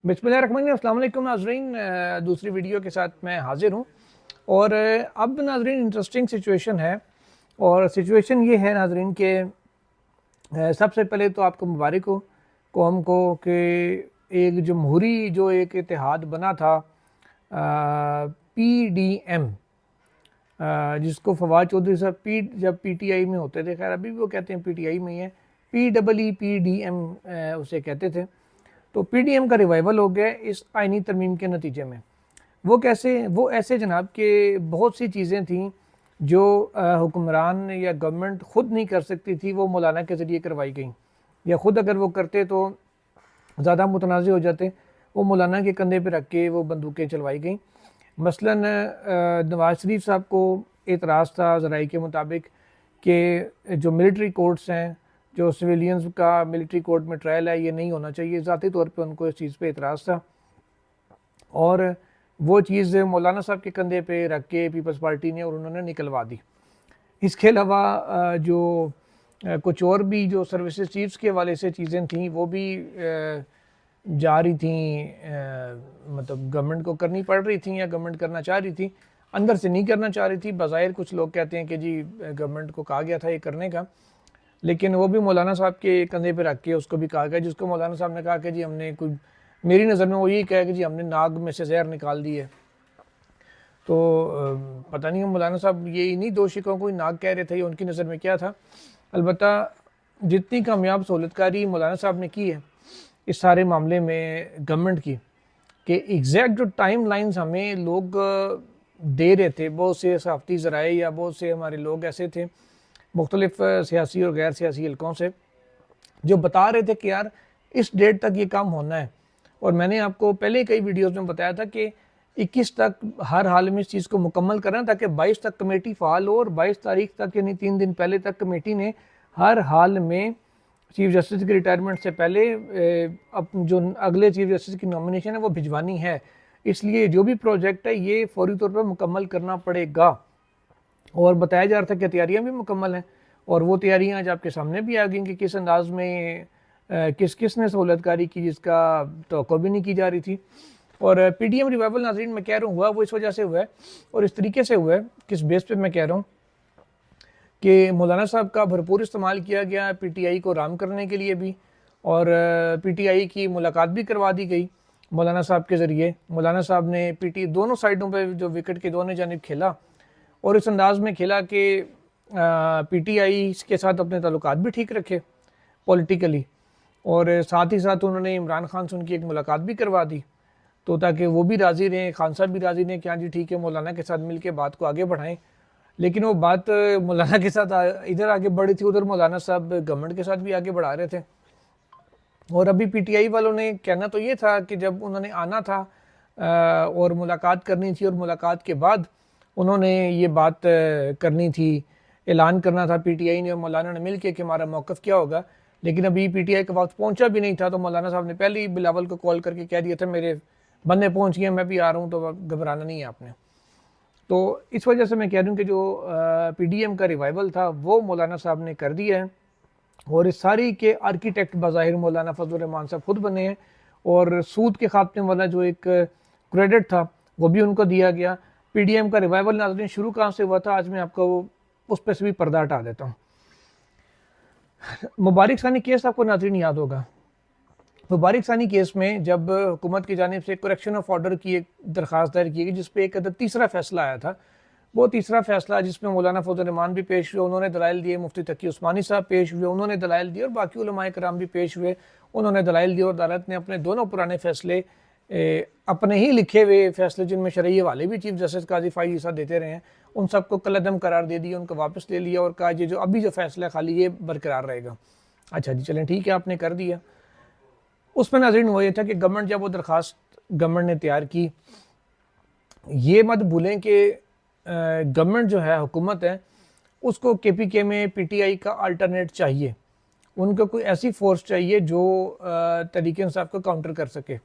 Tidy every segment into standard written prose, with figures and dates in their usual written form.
बिस्मिल्लाहिर्रहमानिर्रहीम। अस्सलाम वालेकुम नाज़रीन, दूसरी वीडियो के साथ मैं हाज़िर हूँ। और अब नाज़रीन इंटरेस्टिंग सिचुएशन है। और सिचुएशन ये है नाज़रीन कि सबसे पहले तो आपको मुबारक हो कौम को कि एक जमहूरी जो एक इत्तेहाद बना था PDM, जिसको फवाद चौधरी साहब जब PTI में होते थे, खैर अभी भी वो कहते हैं PTI में ही है, PEEPDM उसे कहते थे। तो PDM का रिवाइवल हो गया इस आइनी तरमीम के नतीजे में। वो कैसे? वो ऐसे जनाब कि बहुत सी चीज़ें थीं जो हुक्मरान या गवर्नमेंट ख़ुद नहीं कर सकती थी, वो मौलाना के ज़रिए करवाई गई, या ख़ुद अगर वो करते तो ज़्यादा मुतनाज़ हो जाते, वो मौलाना के कंधे पर रख के वो बंदूकें चलवाई गई। मसलन नवाज़ शरीफ साहब को एतराज़ था ज़राए के मुताबिक कि जो मिलिट्री कोर्ट्स हैं, जो सिविलियंस का मिलिट्री कोर्ट में ट्रायल है, ये नहीं होना चाहिए। ज़ाती तौर पे उनको इस चीज़ पे एतराज़ था और वो चीज़ मौलाना साहब के कंधे पे रख के पीपल्स पार्टी ने और उन्होंने निकलवा दी। इसके अलावा जो कुछ और भी जो सर्विसेज चीफ्स के हवाले से चीज़ें थीं वो भी जा रही थी, मतलब गवर्नमेंट को करनी पड़ रही थी या गवर्नमेंट करना चाह रही थी, अंदर से नहीं करना चाह रही थी। बज़ाहिर कुछ लोग कहते हैं कि जी गवर्नमेंट को कहा गया था ये करने का, लेकिन वो भी मौलाना साहब के कंधे पे रख के उसको भी कहा गया, जिसको मौलाना साहब ने कहा कि जी हमने कोई, मेरी नज़र में वो यही कहा कि जी हमने नाग में से जहर निकाल दी है। तो पता नहीं मौलाना साहब ये इन्हीं दो शिकों को नाग कह रहे थे या उनकी नज़र में क्या था। अलबत्ता जितनी कामयाब सहूलतकारी मौलाना साहब ने की है इस सारे मामले में गवर्नमेंट की, कि एग्जैक्ट जो टाइम लाइन्स हमें लोग दे रहे थे, बहुत से सहाफ़ती ज़राए या बहुत से हमारे लोग ऐसे थे मुख्तलिफ सियासी और गैर सियासी हलकों से, जो बता रहे थे कि यार इस डेट तक ये काम होना है। और मैंने आपको पहले कई वीडियोस में बताया था कि 21 तक हर हाल में इस चीज़ को मुकम्मल करना, ताकि 22 तक कमेटी फ़ाल हो और 22 तारीख तक यानी 3 दिन पहले तक कमेटी ने हर हाल में चीफ जस्टिस की रिटायरमेंट से पहले अब जो अगले चीफ जस्टिस की नॉमिनेशन है वो भिजवानी है। इसलिए जो भी प्रोजेक्ट है ये फौरी तौर पर मुकम्मल करना पड़ेगा। और बताया जा रहा था कि तैयारियां भी मुकम्मल हैं, और वो तैयारियां आज आपके सामने भी आ गई कि किस अंदाज में किस किस ने सहूलतकारी की जिसका तवक्को भी नहीं की जा रही थी। और PDM रिवाइवल नाज़रीन मैं कह रहा हूँ हुआ वो इस वजह से हुआ है और इस तरीके से हुआ है, किस बेस पे मैं कह रहा हूँ कि मौलाना साहब का भरपूर इस्तेमाल किया गया PTI को राम करने के लिए भी, और PTI की मुलाकात भी करवा दी गई मौलाना साहब के ज़रिए। मौलाना साहब ने दोनों साइडों पर जो विकेट के दोनों जानिब खेला और इस अंदाज में खेला कि PTI के साथ अपने ताल्लुकात भी ठीक रखे पॉलिटिकली, और साथ ही साथ उन्होंने इमरान खान से उनकी एक मुलाकात भी करवा दी, तो ताकि वो भी राज़ी रहें, खान साहब भी राज़ी रहें कि हाँ जी ठीक है मौलाना के साथ मिल के बात को आगे बढ़ाएं। लेकिन वो बात मौलाना के साथ इधर आगे बढ़ी थी, उधर मौलाना साहब गवर्नमेंट के साथ भी आगे बढ़ा रहे थे। और अभी PTI वालों ने कहना तो ये था कि जब उन्होंने आना था और मुलाकात करनी थी, और मुलाकात के बाद उन्होंने ये बात करनी थी, ऐलान करना था PTI ने और मौलाना ने मिल के कि हमारा मौक़िफ़ क्या होगा। लेकिन अभी PTI का वक्त पहुंचा भी नहीं था, तो मौलाना साहब ने पहले ही बिलावल को कॉल करके कह दिया था मेरे बंदे पहुंच गए, मैं भी आ रहा हूँ, तो घबराना नहीं है आपने। तो इस वजह से मैं कह रहा हूँ कि जो PDM का रिवाइवल था वो मौलाना साहब ने कर दिया है, और इस सारी के आर्किटेक्ट बज़ाहिर मौलाना फजल रहमान साहब खुद बने हैं, और सूद के खात्मे वाला जो एक क्रेडिट था वो भी उनको दिया गया। PDM का रिवाइवल नाज़रीन शुरू कहाँ से हुआ था, आज मैं आपको उस पर से भी पर्दा हटा देता हूँ। मुबारक सानी केस आपको नाज़रीन याद होगा। मुबारक सानी केस में जब हुकूमत की जानिब से करेक्शन ऑफ ऑर्डर की एक दरख्वास्त दायर की गई, जिस पे एक तीसरा फैसला आया था, वो तीसरा फैसला जिसमें मौलाना फजल रहमान भी पेश हुए, उन्होंने दलाइल दिए, मुफ्ती तकी उस्मानी साहब पेश हुए, उन्होंने दलाइल दिए, और बाकी उलमाए कराम भी पेश हुए, उन्होंने दलाइल दिए, और अदालत ने अपने दोनों पुराने फैसले अपने ही लिखे हुए फैसले, जिनमें शरई वाले भी चीफ जस्टिस काजी फ़ाइज़ ईसा देते रहे हैं, उन सबको कलअदम करार दे दिया, उनको वापस ले लिया और कहा ये जो अभी जो फैसला है खाली ये बरकरार रहेगा। अच्छा जी चलें ठीक है, आपने कर दिया। उसमें नाज़रीन हुआ ये था कि गवर्नमेंट जब वो दरख्वास्त गवर्नमेंट ने तैयार की, ये मत भूलें कि गवर्नमेंट जो है हुकूमत है उसको KPK में PTI का अल्टरनेट चाहिए, उनको कोई ऐसी फोर्स चाहिए जो तरीके इंसाफ को काउंटर कर सके।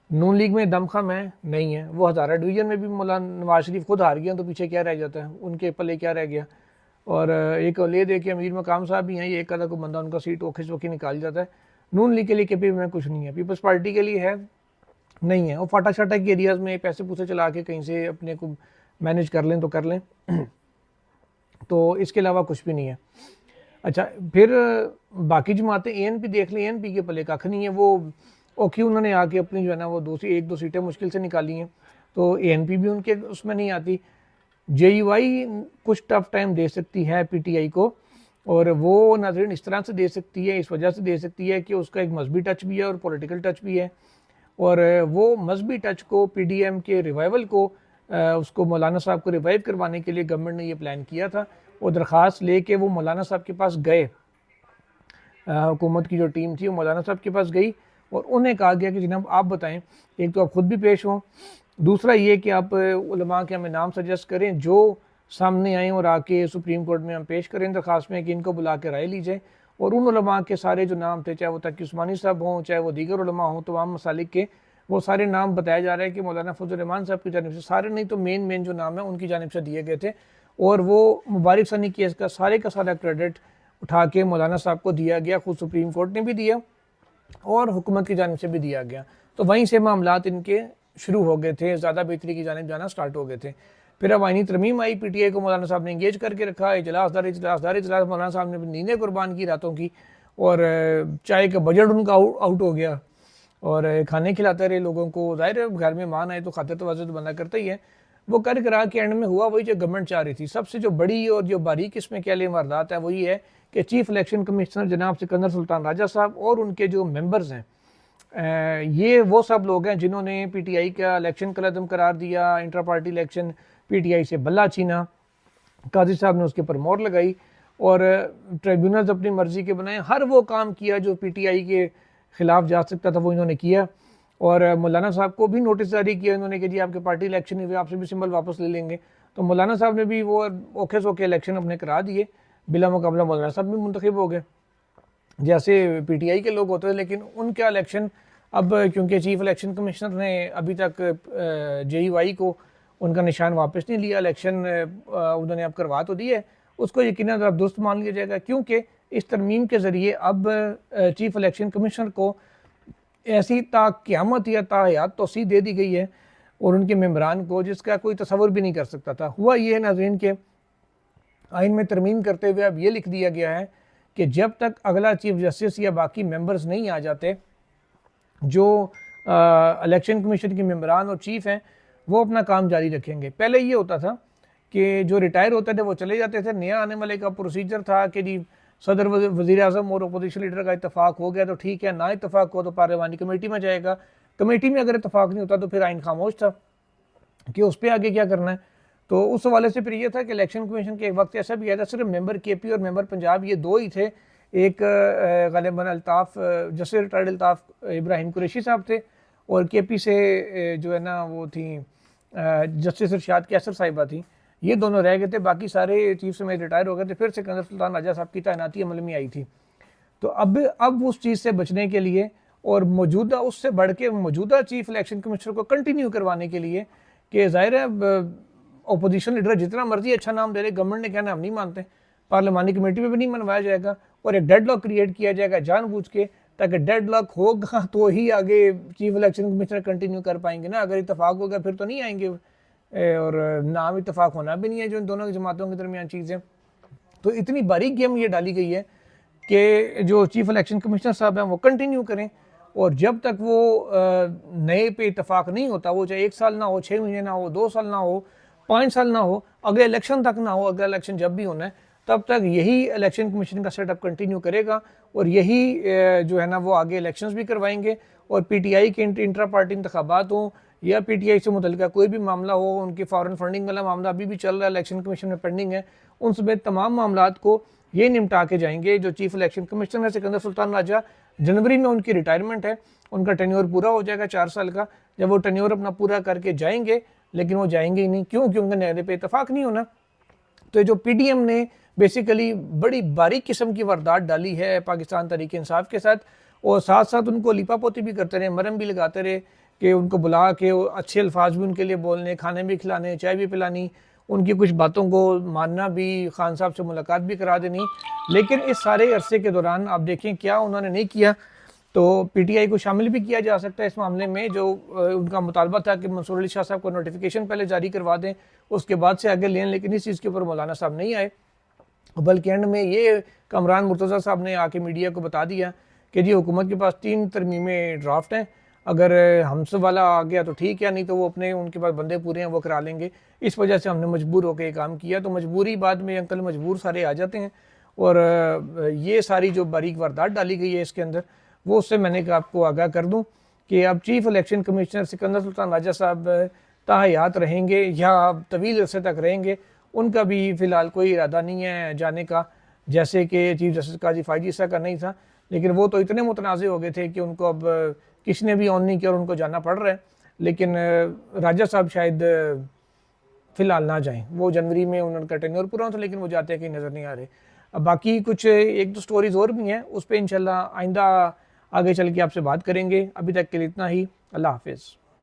नून लीग में दमखम है नहीं है, वो हज़ारा डिवीज़न में भी मौलाना नवाज शरीफ खुद हार गया, तो पीछे क्या रह जाता है, उनके पल्ले क्या रह गया। और एक ले दे के अमीर मकाम साहब भी हैं, ये एक आधा को बंदा उनका सीट ओखे चौकी निकाल जाता है। नून लीग के लिए KPK में कुछ नहीं है, पीपल्स पार्टी के लिए है, नहीं है। वो फाटा शाटा के एरियाज़ में पैसे पूसे चला के कहीं से अपने को मैनेज कर लें तो कर लें तो इसके अलावा कुछ भी नहीं है। अच्छा, फिर बाकी जमातें ANP देख लें, ANP के पले कख नहीं है। वो ओके उन्होंने आके अपनी जो है ना वो एक दो सीटें मुश्किल से निकाली हैं, तो ANP भी उनके उसमें नहीं आती। JUI कुछ टफ टाइम दे सकती है PTI को, और वो नाज़रीन इस तरह से दे सकती है, इस वजह से दे सकती है कि उसका एक मजहबी टच भी है और पॉलिटिकल टच भी है। और वो मजहबी टच को PDM के रिवाइवल को उसको मौलाना साहब को रिवाइव करवाने के लिए गवर्नमेंट ने ये प्लान किया था। वो दरख्वास्त लेके वो मौलाना साहब के पास गए, हुकूमत की जो टीम थी वो मौलाना साहब के पास गई और उन्हें कहा गया कि जनाब आप बताएं, एक तो आप खुद भी पेश हों, दूसरा ये कि आप उलमा के हमें नाम सजेस्ट करें जो सामने आएँ और आके सुप्रीम कोर्ट में हम पेश करें दरख्वास्त में कि इनको बुला के राय ली जाए। और उन उलमा के सारे जो नाम थे, चाहे वो तकी उस्मानी साहब हों, चाहे वो दीगर उलमा हों, तमाम मसालिक के, वो सारे नाम बताया जा रहा है कि मौलाना फजल रहमान साहब की जानिब से, सारे नहीं तो मेन जो नाम है उनकी जानिब से दिए गए थे। और वो मुबारक सनी केस का सारा क्रेडिट उठा के मौलाना साहब को दिया गया, खुद सुप्रीम कोर्ट ने भी दिया और हुकूमत की जानिब से भी दिया गया। तो वहीं से मामलात इनके शुरू हो गए थे, ज़्यादा बेहतरी की जानिब जाना स्टार्ट हो गए थे। फिर अब आईनी तरमीम आई, PTI को मौलाना साहब ने इंगेज करके रखा, इजलास मौलाना साहब ने नींदें कुर्बान की रातों की, और चाय का बजट उनका आउट हो गया, और खाने खिलाते रहे लोगों को। ज़ाहिर है घर में मान आए तो खाते तो वाजह तो बंदा करता ही है। वो कर करा के एंड में हुआ वही जो गवर्नमेंट चाह रही थी। सबसे जो बड़ी और जो बारीक इसमें क्या ले वारदात है वो ये है कि चीफ इलेक्शन कमिश्नर जनाब सिकंदर सुल्तान राजा साहब और उनके जो मेंबर्स हैं, ये वो सब लोग हैं जिन्होंने PTI का इलेक्शन कलअदम करार दिया, इंटर पार्टी इलेक्शन, PTI से बल्ला छीना, काजी साहब ने उसके ऊपर मोहर लगाई और ट्रिब्यूनल्स अपनी मर्जी के बनाए। हर वो काम किया जो PTI के ख़िलाफ़ जा सकता था वो इन्होंने किया। और मौलाना साहब को भी नोटिस जारी किया इन्होंने कि जी आपके पार्टी इलेक्शन हुए, आपसे भी सिंबल वापस ले लेंगे। तो मौलाना साहब ने भी वो ओखे सोखे इलेक्शन अपने करा दिए, बिला मुकाबला मौलाना साहब भी मुंतखब हो गए जैसे PTI के लोग होते थे। लेकिन उनका इलेक्शन अब क्योंकि चीफ इलेक्शन कमिश्नर ने अभी तक JUI को उनका निशान वापस नहीं लिया, इलेक्शन उन्होंने अब करवा तो दिया है, उसको यकीनन अब दुरुस्त मान लिया जाएगा, क्योंकि इस तरमीम के ज़रिए अब चीफ इलेक्शन कमिश्नर को ऐसी क़यामत या ताहयात तोसी दे दी गई है और उनके मेम्बरान को, जिसका कोई तसव्वुर भी नहीं कर सकता था। हुआ ये है नाज़रीन के आइन में तरमीम करते हुए अब ये लिख दिया गया है कि जब तक अगला चीफ जस्टिस या बाकी मेंबर्स नहीं आ जाते, जो इलेक्शन कमीशन के मेम्बरान और चीफ हैं वो अपना काम जारी रखेंगे। पहले ये होता था कि जो रिटायर होते थे वो चले जाते थे, नया आने वाले का प्रोसीजर था कि जी सदर वज़ीर आज़म और अपोजिशन लीडर का इत्तफाक हो गया तो ठीक है, ना इत्तफाक हो तो पार्लिमानी कमेटी में जाएगा, कमेटी में अगर इत्तफाक नहीं होता तो फिर आइन खामोश था कि उस पर आगे क्या करना है। तो उस हवाले से फिर ये था कि इलेक्शन कमीशन के एक वक्त ऐसा भी आया था, सिर्फ मेंबर KP और मेंबर पंजाब ये दो ही थे। एक ग़ालिबन अल्ताफ़, जस्टिस रिटायर्ड अल्ताफ़ इब्राहिम कुरैशी साहब थे, और KP से जो है ना वो थी जस्टिस इरशाद कैसर साहिबा थी। ये दोनों रह गए थे, बाकी सारे चीफ समेत रिटायर हो गए थे। फिर सिकंदर सुल्तान राजा साहब की तैनाती अमल में आई थी। तो अब उस चीज़ से बचने के लिए और मौजूदा उससे बढ़ के मौजूदा चीफ इलेक्शन कमिश्नर को कंटिन्यू करवाने के लिए कि ज़ाहिर है अपोजिशन लीडर जितना मर्जी अच्छा नाम दे रहे, गवर्नमेंट ने कहना हम नहीं मानते, पार्लिमानी कमेटी में भी नहीं मनवाया जाएगा और एक डेडलॉक क्रिएट किया जाएगा जानबूझ के, ताकि डेडलॉक होगा तो ही आगे चीफ इलेक्शन कमिश्नर कंटिन्यू कर पाएंगे ना। अगर इतफाक होगा फिर तो नहीं आएंगे, और नाम इतफाक होना भी नहीं है जो इन दोनों की जमातों के दरमियान चीज़ें। तो इतनी बारीक गेम ये डाली गई है कि जो चीफ इलेक्शन कमिश्नर साहब हैं वो कंटिन्यू करें, और जब तक वो नए पे इतफाक नहीं होता, वो चाहे 1 साल ना हो, 6 महीने ना हो, 2 साल ना हो, 5 साल ना हो, अगले इलेक्शन तक ना हो, अगला इलेक्शन जब भी होना है तब तक यही इलेक्शन कमीशन का सेटअप कंटिन्यू करेगा और यही जो है ना वो आगे इलेक्शंस भी करवाएंगे। और PTI के इंट्रा पार्टी इंतखाबात हों या PTI से मुतल्लिका कोई भी मामला हो, उनकी फॉरेन फंडिंग वाला मामला अभी भी चल रहा है, इलेक्शन कमीशन में पेंडिंग है, उन समेत तमाम मामलात को ये निपटा के जाएंगे। जो चीफ इलेक्शन कमिश्नर है सिकंदर सुल्तान राजा, जनवरी में उनकी रिटायरमेंट है, उनका टेन्योर पूरा हो जाएगा 4 साल का। जब वो टेन्योर अपना पूरा करके जाएंगे, लेकिन वो जाएंगे ही नहीं, क्यों? क्योंकि न्याय पे इतफाक नहीं होना। तो जो PDM ने बेसिकली बड़ी बारीक किस्म की वारदात डाली है पाकिस्तान तहरीक इंसाफ के साथ, और साथ साथ उनको लिपापोती भी करते रहे, मरहम भी लगाते रहे कि उनको बुला के अच्छे अल्फाज भी उनके लिए बोलने, खाने भी खिलाने, चाय भी पिलानी, उनकी कुछ बातों को मानना भी, खान साहब से मुलाकात भी करा देनी। लेकिन इस सारे अरसे के दौरान आप देखें क्या उन्होंने नहीं किया। तो पीटीआई को शामिल भी किया जा सकता है इस मामले में। जो उनका मुतालबा था कि मंसूर अली शाह साहब को नोटिफिकेशन पहले जारी करवा दें, उसके बाद से आगे लें, लेकिन इस चीज़ के ऊपर मौलाना साहब नहीं आए। बल्कि एंड में ये कमरान मुर्तज़ा साहब ने आके मीडिया को बता दिया कि जी हुकूमत के पास 3 तरमीमें ड्राफ्ट हैं, अगर हमसे वाला आ गया तो ठीक है, नहीं तो वो अपने उनके पास बंदे पूरे हैं वो करा लेंगे। इस वजह से हमने मजबूर होकर ये काम किया। तो मजबूरी बाद में अंकल मजबूर सारे आ जाते हैं। और ये सारी जो बारीक वारदात डाली गई है इसके अंदर, वो उससे मैंने कहा आपको आगाह कर दूं कि अब chief election commissioner Sikandar Sultan Raja साहब ताहयात रहेंगे या तवील अरसे तक रहेंगे, उनका भी फ़िलहाल कोई इरादा नहीं है जाने का, जैसे कि चीफ जस्टिस काजी फ़ायज़ ईसा का नहीं था। लेकिन वो तो इतने मुतनाज़ हो गए थे कि उनको अब किसी ने भी ऑन नहीं किया और उनको जाना पड़ रहा है। लेकिन राजा साहब शायद फ़िलहाल ना जाएं, वो जनवरी में उनका टेन्योर पूरा था, लेकिन वो जाते हैं कहीं नज़र नहीं आ रहे। अब बाकी कुछ 1-2 स्टोरीज़ और भी हैं, उस पर इंशाल्लाह आइंदा आगे चल के आपसे बात करेंगे। अभी तक के लिए इतना ही। अल्लाह हाफिज़।